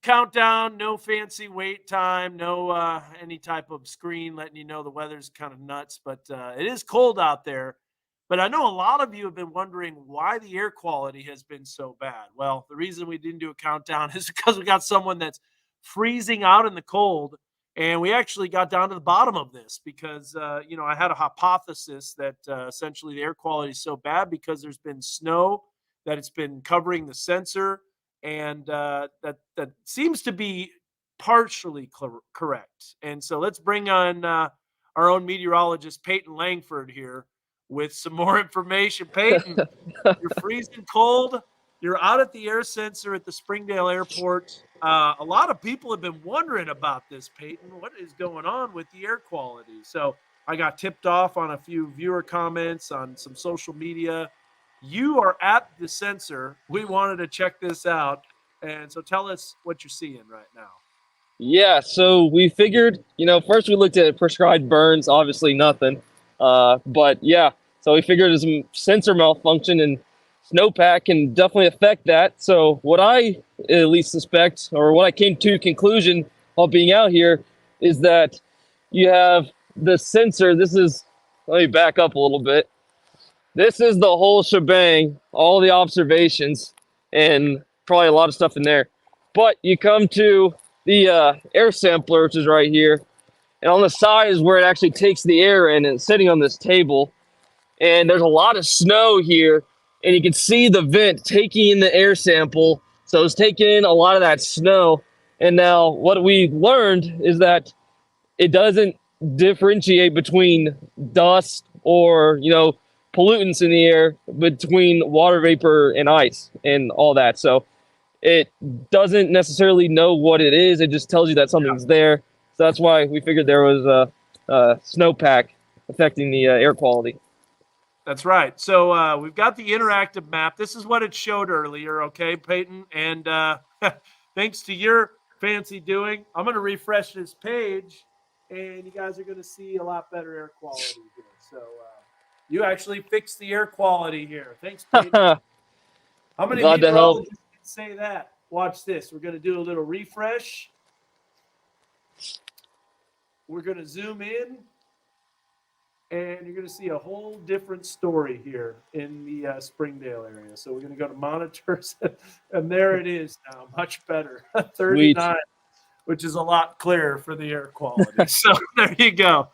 countdown, no fancy wait time, no any type of screen letting you know the weather's kind of nuts, but it is cold out there. But I know a lot of you have been wondering why the air quality has been so bad. Well, the reason we didn't do a countdown is because we got someone that's freezing out in the cold. And we actually got down to the bottom of this because, I had a hypothesis that essentially the air quality is so bad because there's been snow that it's been covering the sensor, and that seems to be partially correct. And so let's bring on our own meteorologist Peyton Langford here with some more information. Peyton, you're freezing cold. You're out at the air sensor at the Springdale Airport. A lot of people have been wondering about this, Peyton. What is going on with the air quality? So I got tipped off on a few viewer comments on some social media. You are at the sensor. We wanted to check this out. And so tell us what you're seeing right now. Yeah, so we figured, first we looked at prescribed burns, obviously nothing. But yeah, so we figured it was some sensor malfunction, and snowpack can definitely affect that. So what I at least suspect, or what I came to conclusion while being out here, is that you have the sensor. Let me back up a little bit. This is the whole shebang, all the observations, and probably a lot of stuff in there. But you come to the air sampler, which is right here, and on the side is where it actually takes the air in, and it's sitting on this table. And there's a lot of snow here, and you can see the vent taking in the air sample. So it's taking in a lot of that snow. And now what we learned is that it doesn't differentiate between dust or, pollutants in the air between water vapor and ice and all that. So it doesn't necessarily know what it is. It just tells you that something's there. So that's why we figured there was a snowpack affecting the air quality. That's right. So we've got the interactive map. This is what it showed earlier, okay, Peyton? And thanks to your fancy doing, I'm going to refresh this page, and you guys are going to see a lot better air quality here. So you actually fixed the air quality here. Thanks, Peyton. How many meteorologists can say that? Watch this. We're going to do a little refresh. We're going to zoom in. And you're going to see a whole different story here in the Springdale area. So we're going to go to monitors, and there it is now, much better, 39, which is a lot clearer for the air quality. So there you go.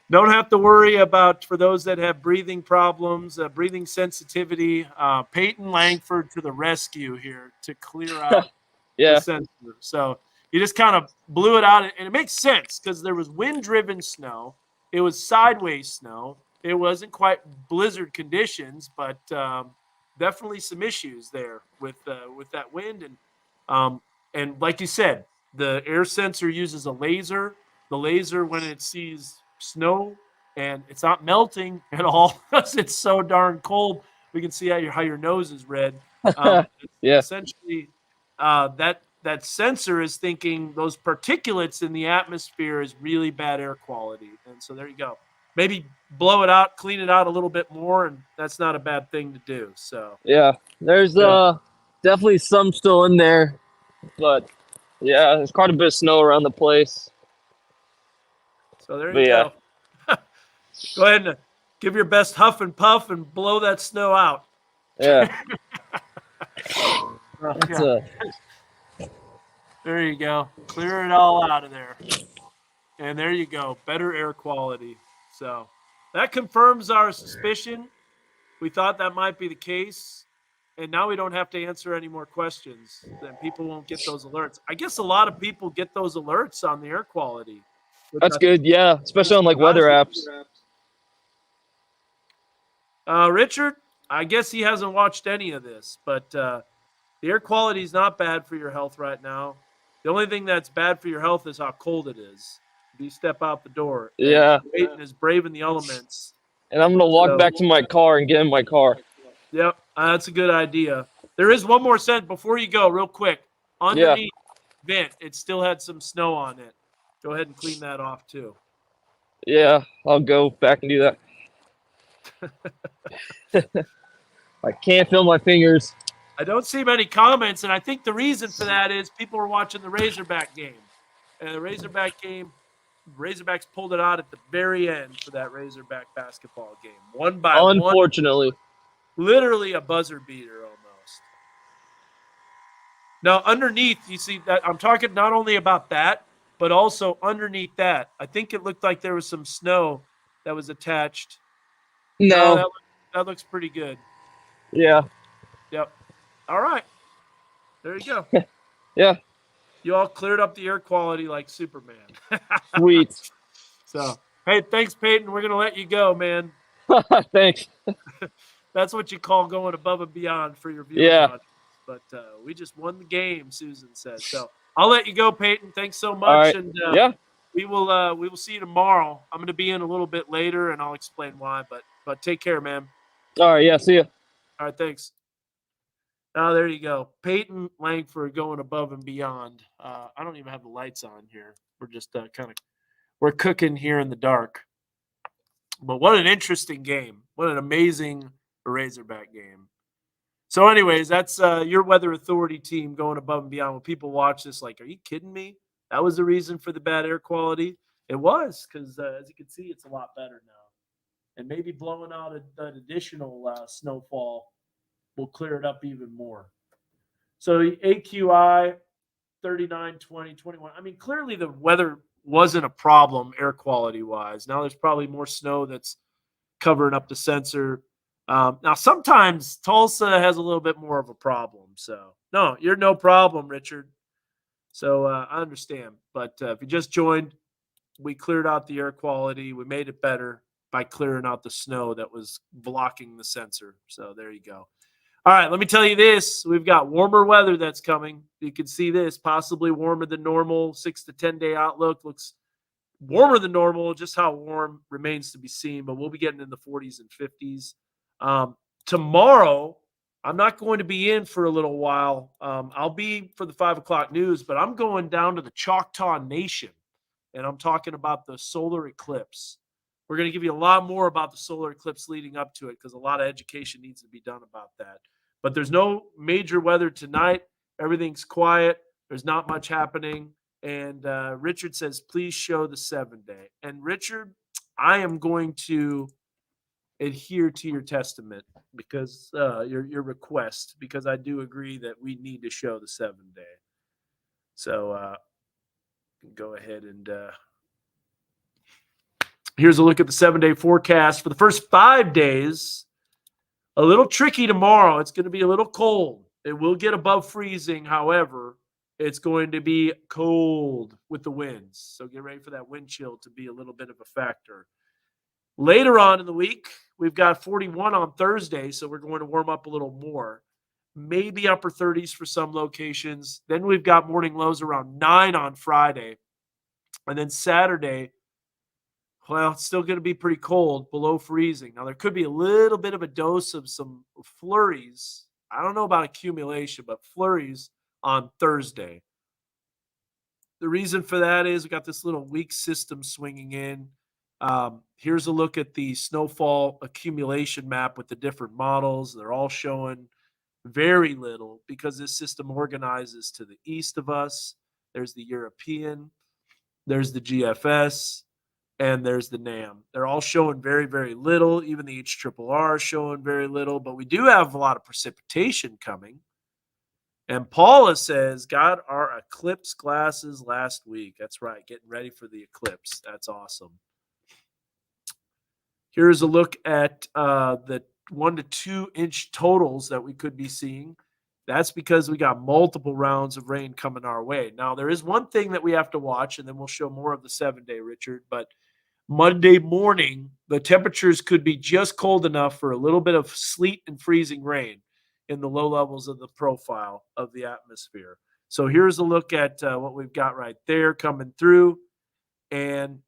Don't have to worry about, for those that have breathing problems, breathing sensitivity, Peyton Langford to the rescue here to clear out the sensor. So you just kind of blew it out, and it makes sense because there was wind-driven snow. It was sideways snow. It wasn't quite blizzard conditions, but definitely some issues there with that wind. And like you said, the air sensor uses a laser. The laser, when it sees snow and it's not melting at all because it's so darn cold, we can see how your nose is red. Essentially, that sensor is thinking those particulates in the atmosphere is really bad air quality. And so there you go. Maybe blow it out, clean it out a little bit more, and that's not a bad thing to do. So yeah, there's definitely some still in there, but yeah, there's quite a bit of snow around the place. So there you go. Go ahead and give your best huff and puff and blow that snow out. Yeah. There you go. Clear it all out of there. And there you go. Better air quality. So that confirms our suspicion. We thought that might be the case. And now we don't have to answer any more questions. Then people won't get those alerts. I guess a lot of people get those alerts on the air quality. That's good. Yeah. Especially on like weather apps. Richard, I guess he hasn't watched any of this, but the air quality is not bad for your health right now. The only thing that's bad for your health is how cold it is. If you step out the door. Yeah. Peyton is braving the elements. And I'm going to walk back to my car and get in my car. Yep. That's a good idea. There is one more sentence before you go, real quick. Underneath vent, it still had some snow on it. Go ahead and clean that off, too. Yeah, I'll go back and do that. I can't feel my fingers. I don't see many comments, and I think the reason for that is people are watching the Razorback game. And the Razorback game, Razorbacks pulled it out at the very end for that Razorback basketball game. One by one. Unfortunately. Literally a buzzer beater almost. Now, underneath, you see that I'm talking not only about that, but also underneath that. I think it looked like there was some snow that was attached. No. That looks pretty good. Yeah. Yep. All right. There you go. Yeah. You all cleared up the air quality like Superman. Sweet. So, hey, thanks, Peyton. We're going to let you go, man. Thanks. That's what you call going above and beyond for your viewing Yeah. audience. But we just won the game, Susan says. So I'll let you go, Peyton. Thanks so much. All right. And Yeah. we will see you tomorrow. I'm going to be in a little bit later, and I'll explain why. But take care, man. All right. Yeah. See ya. All right, thanks. Oh, there you go. Peyton Langford going above and beyond. I don't even have the lights on here. We're just we're cooking here in the dark. But what an interesting game. What an amazing Razorback game. So anyways, that's your Weather Authority team going above and beyond. When people watch this, like, are you kidding me? That was the reason for the bad air quality? It was, because as you can see, it's a lot better now. And maybe blowing out an additional snowfall will clear it up even more. So AQI 39, 20, 21. I mean, clearly the weather wasn't a problem air quality wise. Now there's probably more snow that's covering up the sensor. Now sometimes Tulsa has a little bit more of a problem. So no, you're no problem, Richard. So I understand. But if you just joined, we cleared out the air quality. We made it better by clearing out the snow that was blocking the sensor. So there you go. All right, let me tell you this. We've got warmer weather that's coming. You can see this, possibly warmer than normal. 6 to 10 day outlook looks warmer than normal. Just how warm remains to be seen, but we'll be getting in the 40s and 50s. Tomorrow, I'm not going to be in for a little while. I'll be for the 5 o'clock news, but I'm going down to the Choctaw Nation, and I'm talking about the solar eclipse. We're going to give you a lot more about the solar eclipse leading up to it because a lot of education needs to be done about that. But there's no major weather tonight. Everything's quiet. There's not much happening. And Richard says, please show the 7-day. And Richard, I am going to adhere to your testament because your request, because I do agree that we need to show the 7-day. So go ahead and here's a look at the 7-day forecast for the first 5 days. A little tricky tomorrow. It's going to be a little cold. It will get above freezing. However, it's going to be cold with the winds. So get ready for that wind chill to be a little bit of a factor. Later on in the week, we've got 41 on Thursday, so we're going to warm up a little more. Maybe upper 30s for some locations. Then we've got morning lows around 9 on Friday. And then Saturday, well, it's still going to be pretty cold, below freezing. Now, there could be a little bit of a dose of some flurries. I don't know about accumulation, but flurries on Thursday. The reason for that is we got this little weak system swinging in. Here's a look at the snowfall accumulation map with the different models. They're all showing very little because this system organizes to the east of us. There's the European, there's the GFS, and there's the NAM. They're all showing very, very little. Even the HRRR is showing very little, but we do have a lot of precipitation coming. And Paula says, got our eclipse glasses last week. That's right, getting ready for the eclipse. That's awesome. Here's a look at the 1 to 2 inch totals that we could be seeing. That's because we got multiple rounds of rain coming our way. Now, there is one thing that we have to watch, and then we'll show more of the 7-day, Richard. But Monday morning, the temperatures could be just cold enough for a little bit of sleet and freezing rain in the low levels of the profile of the atmosphere. So here's a look at what we've got right there coming through. And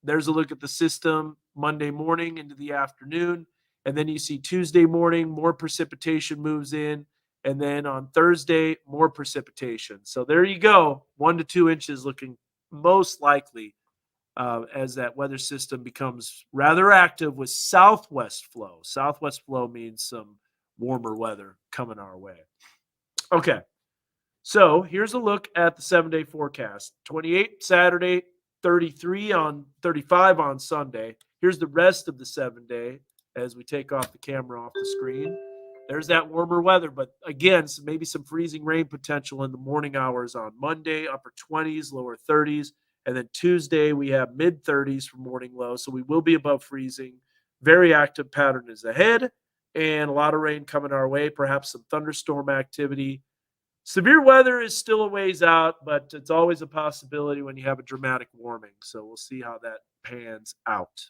there's a look at the system Monday morning into the afternoon. And then you see Tuesday morning, more precipitation moves in. And then on Thursday, more precipitation. So there you go. 1 to 2 inches looking most likely as that weather system becomes rather active with southwest flow. Southwest flow means some warmer weather coming our way. Okay. So here's a look at the 7-day forecast. 28 Saturday, 35 on Sunday. Here's the rest of the 7-day as we take off the camera off the screen. There's that warmer weather, but again, maybe some freezing rain potential in the morning hours on Monday, upper 20s, lower 30s. And then Tuesday, we have mid 30s for morning low. So we will be above freezing. Very active pattern is ahead, and a lot of rain coming our way, perhaps some thunderstorm activity. Severe weather is still a ways out, but it's always a possibility when you have a dramatic warming. So we'll see how that pans out.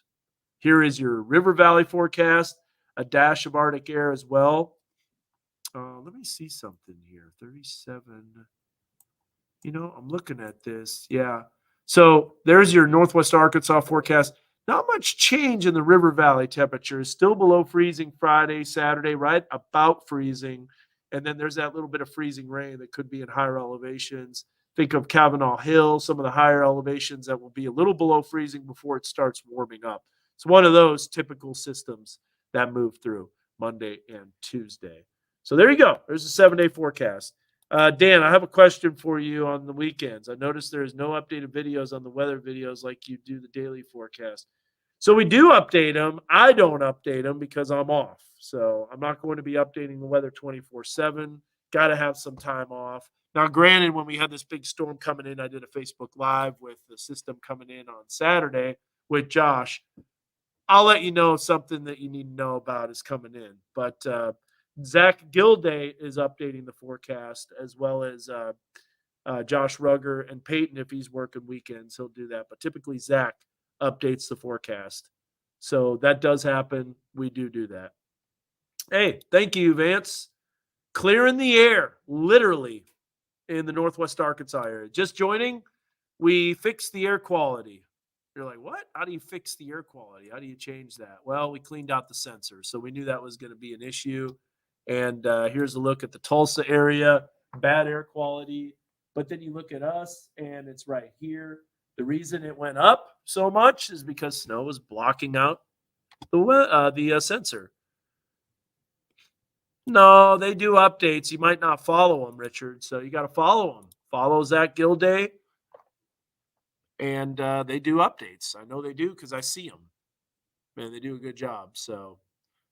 Here is your River Valley forecast, a dash of Arctic air as well. Let me see something here. 37. I'm looking at this. Yeah. So there's your Northwest Arkansas forecast. Not much change in the River Valley temperatures. Still below freezing Friday, Saturday, right about freezing. And then there's that little bit of freezing rain that could be in higher elevations. Think of Kavanaugh Hill, some of the higher elevations that will be a little below freezing before it starts warming up. It's one of those typical systems that move through Monday and Tuesday. So there you go. There's a 7-day forecast. Dan, I have a question for you on the weekends. I noticed there's no updated videos on the weather videos like you do the daily forecast. So we do update them. I don't update them because I'm off. So I'm not going to be updating the weather 24/7. Got to have some time off. Now, granted, when we had this big storm coming in, I did a Facebook Live with the system coming in on Saturday with Josh. I'll let you know if something that you need to know about is coming in. But Zach Gilday is updating the forecast, as well as Josh Rugger and Peyton. If he's working weekends, he'll do that. But typically, Zach updates the forecast. So that does happen. We do that. Hey, thank you, Vance. Clearing the air, literally, in the Northwest Arkansas area. Just joining, we fixed the air quality. You're like, what? How do you fix the air quality? How do you change that? Well, we cleaned out the sensors, so we knew that was going to be an issue. And here's a look at the Tulsa area, bad air quality. But then you look at us, and it's right here. The reason it went up so much is because snow was blocking out the sensor. No, they do updates. You might not follow them, Richard. So you got to follow them. Follow Zach Gilday. And they do updates. I know they do because I see them. Man, they do a good job. So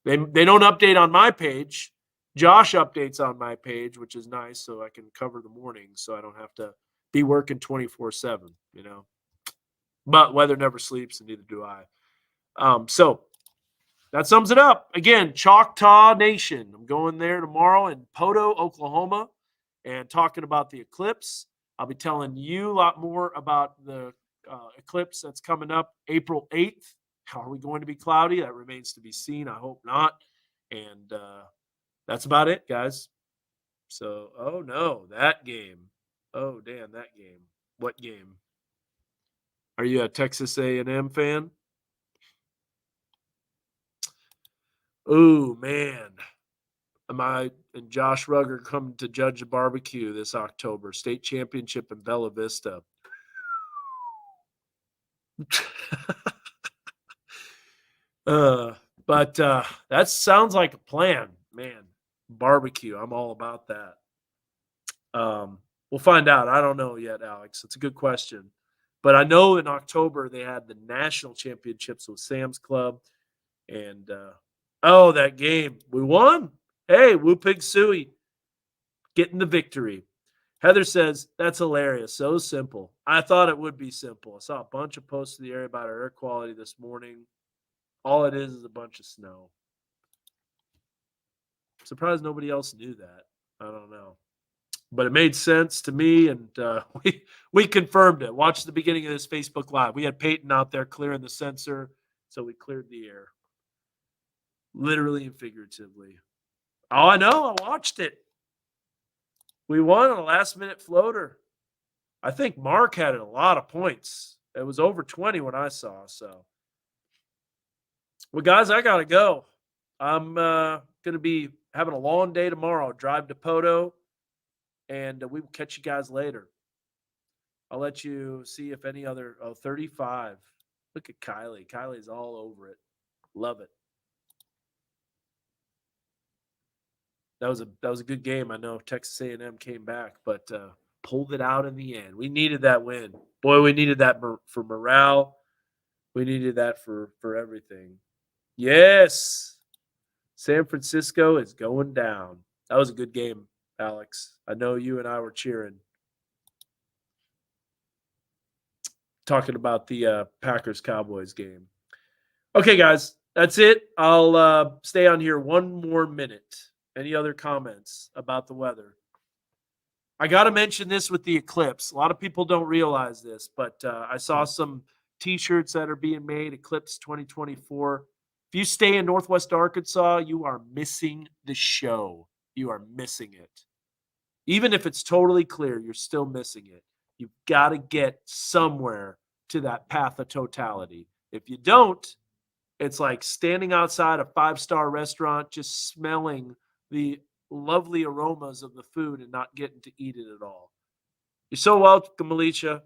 they don't update on my page. Josh updates on my page, which is nice, so I can cover the mornings, so I don't have to be working 24/7. But weather never sleeps, and neither do I. So that sums it up. Again, Choctaw Nation. I'm going there tomorrow in Poto, Oklahoma, and talking about the eclipse. I'll be telling you a lot more about the eclipse that's coming up April 8th. How are we going to be cloudy? That remains to be seen. I hope not. And that's about it, guys. So, oh no, that game. Oh, damn, that game. What game? Are you a Texas A&M fan? Oh, man. Am I and Josh Rugger coming to judge the barbecue this October? State championship in Bella Vista. But that sounds like a plan, man. Barbecue. I'm all about that. We'll find out. I don't know yet, Alex. It's a good question. But I know in October they had the national championships with Sam's Club. And, that game. We won. Hey, Woo Pig Suey getting the victory. Heather says, that's hilarious. So simple. I thought it would be simple. I saw a bunch of posts in the area about our air quality this morning. All it is a bunch of snow. I'm surprised nobody else knew that. I don't know. But it made sense to me, and we confirmed it. Watch the beginning of this Facebook Live. We had Peyton out there clearing the sensor, so we cleared the air. Literally and figuratively. Oh, I know. I watched it. We won on a last-minute floater. I think Mark had a lot of points. It was over 20 when I saw, so. Well, guys, I got to go. I'm going to be having a long day tomorrow. Drive to Poto, and we will catch you guys later. I'll let you see if any other. 35. Look at Kylie. Kylie's all over it. Love it. That was a good game. I know Texas A&M came back, but pulled it out in the end. We needed that win. Boy, we needed that for morale. We needed that for everything. Yes. San Francisco is going down. That was a good game, Alex. I know you and I were cheering. Talking about the Packers-Cowboys game. Okay, guys, that's it. I'll stay on here one more minute. Any other comments about the weather? I got to mention this with the eclipse. A lot of people don't realize this, but I saw some T-shirts that are being made, Eclipse 2024. If you stay in Northwest Arkansas, you are missing the show. You are missing it. Even if it's totally clear, you're still missing it. You've got to get somewhere to that path of totality. If you don't, it's like standing outside a 5-star restaurant, just smelling the lovely aromas of the food and not getting to eat it at all. You're so welcome, Alicia.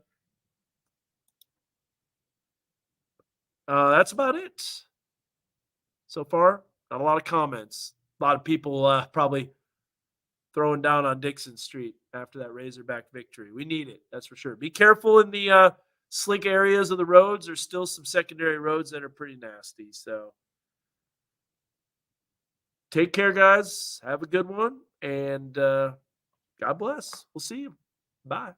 That's about it. So far, not a lot of comments. A lot of people probably throwing down on Dixon Street after that Razorback victory. We need it, that's for sure. Be careful in the slick areas of the roads. There's still some secondary roads that are pretty nasty. So take care, guys. Have a good one. And God bless. We'll see you. Bye.